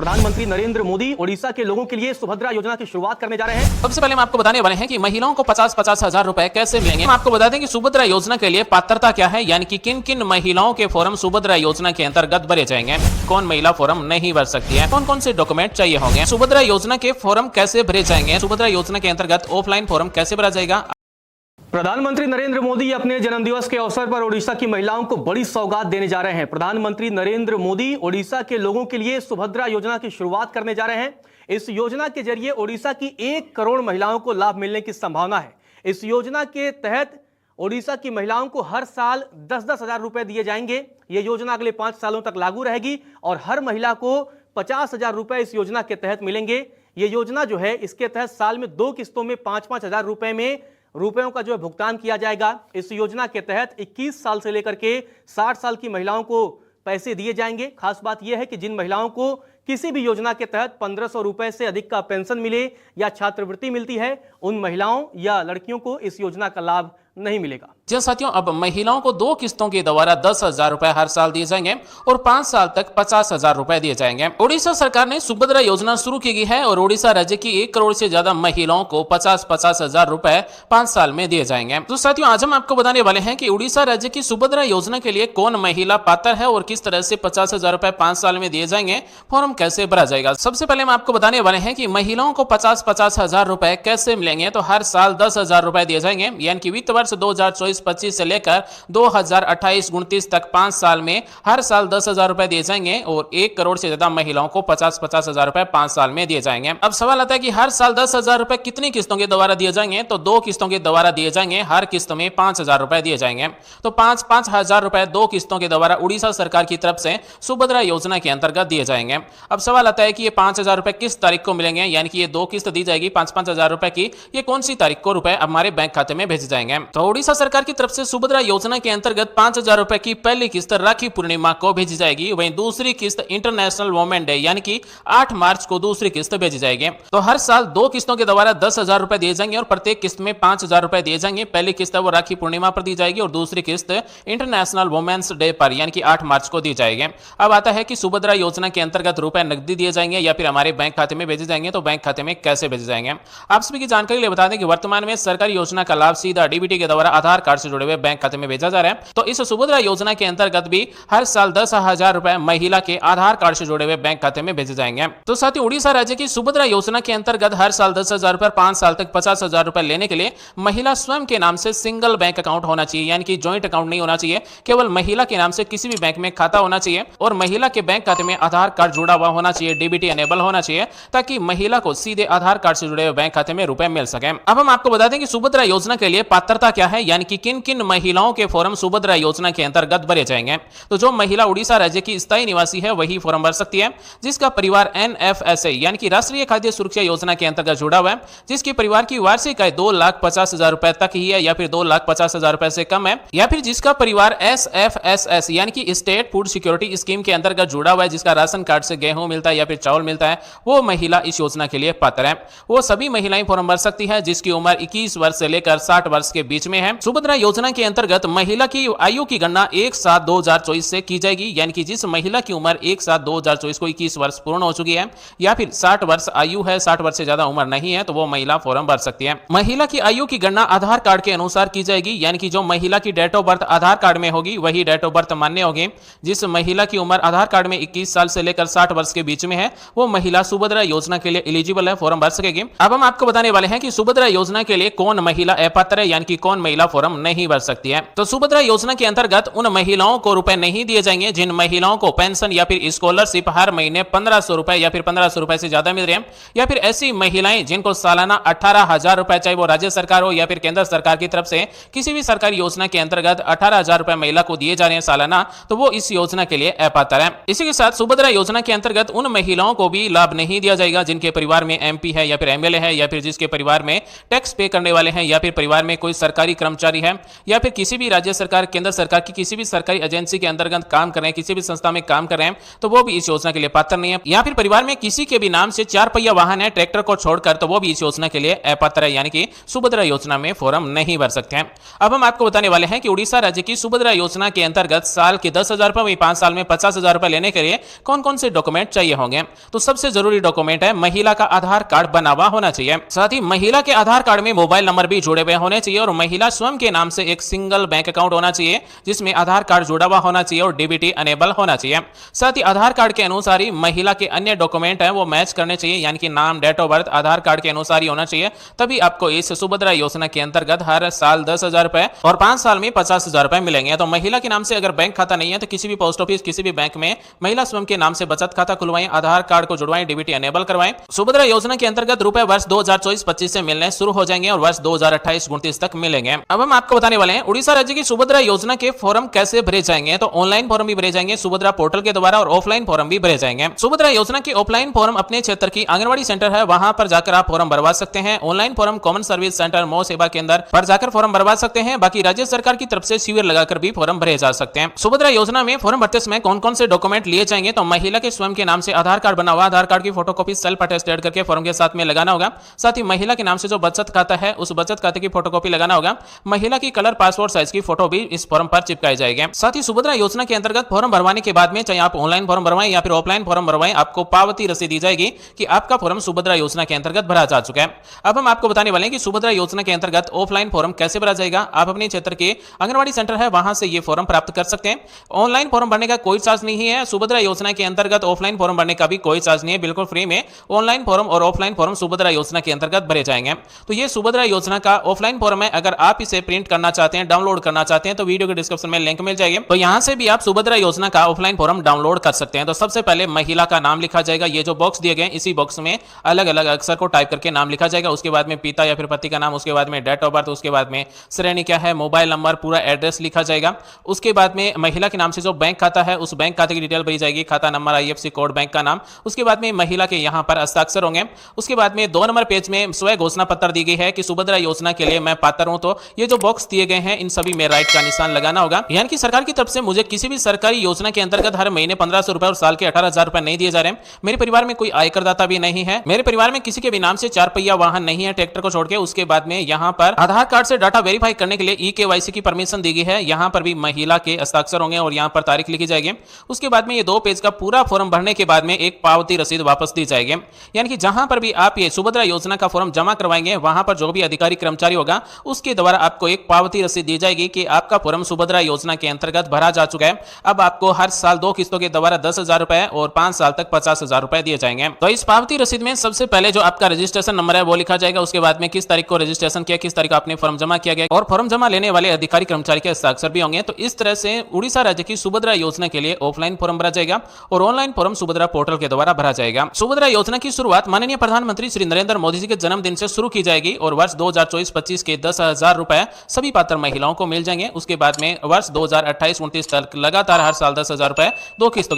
प्रधानमंत्री नरेंद्र मोदी ओडिशा के लोगों के लिए सुभद्रा योजना की शुरुआत करने जा रहे हैं। सबसे पहले हम आपको बताने वाले हैं कि महिलाओं को 50-50 हजार रुपए कैसे मिलेंगे। हम आपको बता दें कि सुभद्रा योजना के लिए पात्रता क्या है, यानी कि किन किन महिलाओं के फॉर्म सुभद्रा योजना के अंतर्गत भरे जाएंगे, कौन महिला फॉर्म नहीं भर सकती है, कौन कौन से डॉक्यूमेंट चाहिए होंगे, सुभद्रा योजना के फॉर्म कैसे भरे जाएंगे, सुभद्रा योजना के अंतर्गत ऑफलाइन फॉर्म कैसे भरा जाएगा। प्रधानमंत्री नरेंद्र मोदी अपने जन्मदिवस के अवसर पर ओडिशा की महिलाओं को बड़ी सौगात देने जा रहे हैं। प्रधानमंत्री नरेंद्र मोदी ओडिशा के लोगों के लिए सुभद्रा योजना की शुरुआत करने जा रहे हैं। इस योजना के जरिए ओडिशा की 1 करोड़ महिलाओं को लाभ मिलने की संभावना है। इस योजना के तहत ओडिशा की महिलाओं को हर साल 10-10 हजार रुपए दिए जाएंगे। ये योजना अगले 5 सालों तक लागू रहेगी और हर महिला को 50 हजार रुपए इस योजना के तहत मिलेंगे। ये योजना जो है, इसके तहत साल में 2 किस्तों में 5-5 हजार रुपयों का जो है भुगतान किया जाएगा। इस योजना के तहत 21 साल से लेकर के 60 साल की महिलाओं को पैसे दिए जाएंगे। खास बात यह है कि जिन महिलाओं को किसी भी योजना के तहत 1500 रुपए से अधिक का पेंशन मिले या छात्रवृत्ति मिलती है, उन महिलाओं या लड़कियों को इस योजना का लाभ नहीं मिलेगा। जी साथियों, अब महिलाओं को 2 किस्तों के द्वारा 10 हजार रुपए हर साल दिए जाएंगे और 5 साल तक 50 हजार रुपए दिए जाएंगे। ओडिशा सरकार ने सुभद्रा योजना शुरू की है और ओडिशा राज्य की 1 करोड़ से ज्यादा महिलाओं को 50-50 हजार रुपए 5 साल में दिए जाएंगे। तो साथियों, आज हम आपको बताने वाले हैं कि ओडिशा राज्य की सुभद्रा योजना के लिए कौन महिला पात्र है और किस तरह से 50 हजार रुपए 5 साल में दिए जाएंगे, फॉर्म कैसे भरा जाएगा। सबसे पहले हम आपको बताने वाले हैं कि महिलाओं को 50-50 हजार रुपए कैसे मिलेंगे। तो हर साल 10 हजार रुपए दिए जाएंगे, यानी कि वित्त वर्ष 2024-25 से लेकर 2028-29 तक 5 साल में हर साल 10 हजार रुपए दिए जाएंगे और 1 करोड़ से ज्यादा महिलाओं को 50-50 हजार रुपए 5 साल में दिए जाएंगे। अब सवाल आता है कि हर साल 10 हजार रुपए कितनी किस्तों के द्वारा दिए जाएंगे। तो 2 किस्तों के द्वारा दिए जाएंगे, हर किस्त में 5 हजार रुपए दिए जाएंगे। तो 5-5 हजार रुपए 2 किस्तों के द्वारा उड़ीसा सरकार की तरफ से सुभद्रा योजना के अंतर्गत दिए जाएंगे। अब सवाल आता है कि ये 5 हजार रुपए किस तारीख को मिलेंगे, यानी कि ये 2 किस्त दी जाएगी 5-5 हजार रुपए की, ये कौन सी तारीख को रुपए हमारे बैंक खाते में भेजे जाएंगे। तो उड़ीसा सरकार की तरफ से सुभद्रा योजना के अंतर्गत 5 हजार रुपए की पहली किस्त राखी पूर्णिमा को भेजी जाएगी। वहीं दूसरी किस्त इंटरनेशनल वुमेन डे यानी कि 8 मार्च को दूसरी किस्त भेजी जाएगी। तो हर साल 2 किस्तों के द्वारा 10 हजार रुपए दिए जाएंगे और प्रत्येक किस्त में 5 हजार रुपए दिए जाएंगे। पहली किस्त वो राखी पूर्णिमा पर दी जाएगी और दूसरी किस्त इंटरनेशनल वुमेन्स डे पर यानी कि 8 मार्च को दी जाएगी। अब आता है कि सुभद्रा योजना के अंतर्गत रुपए नकदी दिए जाएंगे या फिर हमारे बैंक खाते में भेजे जाएंगे। तो बैंक खाते में कैसे भेजे जाएंगे, आप सभी की जानकारी लिए बता दें कि वर्तमान में सरकारी योजना का लाभ सीधा डीबीटी के द्वारा आधार कार्ड से जुड़े हुए बैंक खाते में भेजा जा रहा है। तो इस सुभद्रा योजना के अंतर्गत भी हर साल 10 हजार रुपए महिला के आधार कार्ड से जुड़े हुए बैंक खाते में भेजे जाएंगे। तो साथ ही उड़ीसा राज्य की सुभद्रा योजना के अंतर्गत हर साल 10 हजार रुपए 5 साल तक 50 हजार रुपए लेने के लिए महिला स्वयं के नाम से सिंगल बैंक अकाउंट होना चाहिए, यानी कि ज्वाइंट अकाउंट नहीं होना चाहिए। केवल महिला के नाम से किसी भी बैंक में खाता होना चाहिए और महिला के बैंक खाते में आधार कार्ड जुड़ा हुआ होना चाहिए, डीबीटी एनेबल होना चाहिए, ताकि महिला को सीधे आधार कार्ड से जुड़े हुए बैंक खाते में रुपए मिल सके। अब हम आपको बता दें कि सुभद्रा योजना के लिए पात्रता क्या है, यानी कि किन किन महिलाओं के फॉर्म सुभद्रा योजना के अंतर्गत भरे जाएंगे। तो जो महिला उड़ीसा राज्य की स्थायी निवासी है वही फॉर्म भर सकती है, जिसका परिवार NFSA यानी कि राष्ट्रीय खाद्य सुरक्षा योजना के अंतर्गत जुड़ा हुआ है, जिसके परिवार की वार्षिक आय 2,50,000 रुपए तक ही है या फिर 2,50,000 रुपए से कम है, या फिर जिसका परिवार SFSS यानी कि स्टेट फूड सिक्योरिटी स्कीम के अंतर्गत जुड़ा हुआ है, जिसका राशन कार्ड से गेहूं मिलता है या फिर चावल मिलता है, वो महिला इस योजना के लिए पात्र है। वो सभी महिलाएं फॉर्म भर सकती है जिसकी उम्र 21 वर्ष से लेकर 60 वर्ष के बीच में है। सुभद्रा योजना के अंतर्गत महिला की आयु की गणना 1/7/2024 से की जाएगी, यानी कि जिस महिला की उम्र 1/7/2024 को 21 वर्ष पूर्ण हो चुकी है या फिर 60 वर्ष आयु है, 60 वर्ष से ज्यादा उम्र नहीं है, तो वो महिला फॉर्म भर सकती है। महिला की आयु की गणना आधार कार्ड के अनुसार की जाएगी, यानी कि जो महिला की date of birth Aadhaar card में होगी वही डेट ऑफ बर्थ मान्य होगी। जिस महिला की उम्र आधार कार्ड में 21 साल से लेकर 60 वर्ष के बीच में है, वो महिला सुभद्रा योजना के लिए एलिजिबल है, फॉर्म भर सकेगी। अब हम आपको बताने वाले हैं कि सुभद्रा योजना के लिए कौन महिला अपात्र है, यानी कि कौन महिला फॉर्म नहीं भर सकती है। तो सुभद्रा योजना के अंतर्गत उन महिलाओं को रुपए नहीं दिए जाएंगे जिन महिलाओं को पेंशन या फिर स्कॉलरशिप हर महीने 1500 रुपए या फिर 1500 रुपए से ज्यादा मिल रहे हैं, या फिर ऐसी महिलाएं जिनको सालाना 18,000 रुपए, चाहे वो राज्य सरकार हो या फिर केंद्र सरकार की तरफ से किसी भी सरकारी योजना के अंतर्गत 18,000 रुपए महिला को दिए जा रहे हैं सालाना, तो वो इस योजना के लिए अपात्र है। इसी के साथ सुभद्रा योजना के अंतर्गत उन महिलाओं को भी लाभ नहीं दिया जाएगा जिनके परिवार में MP है या फिर MLA है, या फिर जिसके परिवार में टैक्स पे करने वाले हैं, या फिर परिवार में कोई सरकारी सरकारी कर्मचारी है या फिर किसी भी राज्य सरकार, केंद्र सरकार की किसी भी सरकारी एजेंसी के अंतर्गत काम कर रहे हैं, किसी भी संस्था में काम कर रहे हैं, तो वो भी इस योजना के लिए पात्र नहीं है। या फिर परिवार में किसी के भी नाम से 4 पहिया वाहन है ट्रैक्टर को छोड़कर, तो वो भी इस योजना के लिए अपात्र है, यानी कि सुभद्रा योजना में फॉर्म नहीं भर सकते हैं। अब हम आपको बताने वाले हैं कि उड़ीसा राज्य की सुभद्रा योजना के अंतर्गत साल के 10,000 रुपए, 5 साल में 50,000 रुपए लेने के लिए कौन कौन से डॉक्यूमेंट चाहिए होंगे। तो सबसे जरूरी डॉक्यूमेंट है महिला का आधार कार्ड बना हुआ होना चाहिए। साथ ही महिला के आधार कार्ड में मोबाइल नंबर भी जुड़े हुए होने चाहिए और महिला स्वयं के नाम से एक सिंगल बैंक अकाउंट होना चाहिए जिसमें आधार कार्ड जुड़ा हुआ होना चाहिए और डीबीटी अनेबल होना चाहिए। साथ ही आधार कार्ड के अनुसार ही महिला के अन्य डॉक्यूमेंट है वो मैच करने चाहिए, यानी कि नाम, date of birth Aadhaar card के अनुसार ही होना चाहिए। तभी आपको इस सुभद्रा योजना के अंतर्गत हर साल 10,000 रुपए और 5 साल में 50,000 रुपए मिलेंगे। तो महिला के नाम से अगर बैंक खाता नहीं है तो किसी भी पोस्ट ऑफिस, किसी भी बैंक में महिला स्वयं के नाम से बचत खाता खुलवाएं, आधार कार्ड को जुड़वाएं, डीबीटी अनेबल करवाएं। सुभद्रा योजना के अंतर्गत रुपए वर्ष 2024-25 से मिलने शुरू हो जाएंगे और वर्ष 2028-29 तक मिलेंगे। अब हम आपको बताने वाले हैं उड़ीसा राज्य की सुभद्रा योजना के फॉर्म कैसे भरे जाएंगे। तो ऑनलाइन फॉर्म भी भरे जाएंगे सुभद्रा पोर्टल के द्वारा और ऑफलाइन फॉर्म भी भरे जाएंगे। सुभद्रा योजना के ऑफलाइन फॉर्म अपने क्षेत्र की आंगनबाड़ी सेंटर है वहां पर जाकर आप फॉर्म भरवा सकते हैं। Online form common service centre, मो सेवा केंद्र पर जाकर फॉर्म भरवा सकते हैं। बाकी राज्य सरकार की तरफ से शिविर लगाकर भी फॉर्म भरे जा सकते हैं। सुभद्रा योजना में फॉर्म भरते समय कौन कौन से डॉक्यूमेंट लिए जाएंगे। तो महिला के स्वयं के नाम से आधार कार्ड बना हुआ, आधार कार्ड की फोटोकॉपी सेल्फ अटेस्टेड करके फॉर्म के साथ में लगाना होगा। साथ ही महिला के नाम से जो बचत खाता है उस बचत खाते की फोटोकॉपी लगाना होगा। महिला की कलर पासपोर्ट साइज की फोटो भी इस फॉर्म पर चिपकाई जाएगी। साथ ही सुभद्रा योजना के अंतर्गत फॉर्म भरवाने के बाद में चाहे आप ऑनलाइन फॉर्म भरवाएं या फिर ऑफलाइन फॉर्म भरवाएं, आपको पावती रसीद दी जाएगी कि आपका फॉर्म सुभद्रा योजना के अंतर्गत भरा जा चुका है। अब हम आपको बताने वाले हैं कि सुभद्रा योजना के अंतर्गत ऑफलाइन फॉर्म कैसे भरा जाएगा। आप अपने क्षेत्र के आंगनबाड़ी सेंटर है वहां से ये फॉर्म प्राप्त कर सकते हैं। ऑनलाइन फॉर्म भरने का कोई चार्ज नहीं है। सुभद्रा योजना के अंतर्गत ऑफलाइन फॉर्म भरने का भी कोई चार्ज नहीं है, बिल्कुल फ्री में ऑनलाइन फॉर्म और ऑफलाइन फॉर्म सुभद्रा योजना के अंतर्गत भरे जाएंगे। तो ये सुभद्रा योजना का ऑफलाइन फॉर्म है। अगर आप इसे प्रिंट करना चाहते हैं, डाउनलोड करना चाहते हैं तो वीडियो के डिस्क्रिप्शन में लिंक मिल जाएगी, तो यहां से भी आप सुभद्रा योजना का ऑफलाइन फॉर्म डाउनलोड कर सकते हैं। तो सबसे पहले महिला का नाम लिखा जाएगा। ये जो बॉक्स दिए गए इसी बॉक्स में अलग अलग अक्षर को टाइप करके नाम लिखा जाएगा। उसके बाद में पिता या फिर पति का नाम, उसके बाद में डेट ऑफ बर्थ, उसके बाद में श्रेणी क्या है, मोबाइल नंबर, पूरा एड्रेस लिखा जाएगा। उसके बाद में महिला के नाम से जो बैंक खाता है उस बैंक खाते की डिटेल भरी जाएगी, खाता नंबर, IFSC कोड, बैंक का नाम। उसके बाद में महिला के यहाँ पर हस्ताक्षर होंगे। उसके बाद में 2 नंबर पेज में स्व घोषणा पत्र दी गई है कि सुभद्रा योजना के लिए मैं पात्र हूं। तो ये जो बॉक्स दिए गए हैं इन सभी में राइट का निशान लगाना होगा, यानी कि सरकार की तरफ से मुझे किसी भी सरकारी योजना के अंतर्गत हर महीने 1,500 रुपए और साल के 18,000 रुपए नहीं दिए जा रहे हैं। मेरे परिवार में कोई आयकरदाता भी नहीं है। मेरे परिवार में किसी के भी नाम से 4 पहिया वाहन नहीं है ट्रैक्टर को छोड़ के। उसके बाद में यहाँ पर आधार कार्ड से डाटा वेरीफाई करने के लिए eKYC की परमिशन दी गई है। यहाँ पर भी महिला के हस्ताक्षर होंगे और यहाँ पर तारीख लिखी जाएगी। उसके बाद में ये 2 पेज का पूरा फॉर्म भरने के बाद में एक पावती रसीद वापस दी जाएगी, यानी कि जहां पर भी आप ये सुभद्रा योजना का फॉर्म जमा करवाएंगे वहां पर जो भी अधिकारी कर्मचारी होगा उसके द्वारा आपको एक पावती रसीद दी जाएगी कि आपका फॉर्म सुभद्रा योजना के अंतर्गत भरा जा चुका है। अब आपको हर साल 2 किस्तों के द्वारा 10,000 रुपए और 5 साल तक 50,000 रुपए दिए जाएंगे। तो इस पावती रसीद में सबसे पहले जो आपका रजिस्ट्रेशन नंबर है वो लिखा जाएगा। उसके बाद में किस तारीख को रजिस्ट्रेशन किया, किस तारीख को आपने फॉर्म जमा किया गया और फॉर्म जमा लेने वाले अधिकारी कर्मचारी के हस्ताक्षर भी होंगे। तो इस तरह से उड़ीसा राज्य की सुभद्रा योजना के लिए ऑफलाइन फॉर्म भरा जाएगा और ऑनलाइन फॉर्म सुभद्रा पोर्टल के द्वारा भरा जाएगा। सुभद्रा योजना की शुरुआत माननीय प्रधानमंत्री श्री नरेंद्र मोदी जी के जन्मदिन से शुरू की जाएगी और वर्ष 2024-25 के 10,000 रुपए सभी पात्र महिलाओं को मिल जाएंगे। उसके बाद में वर्ष 2028-29 तक लगातार हर साल 10,000 रुपए 2 किस्तों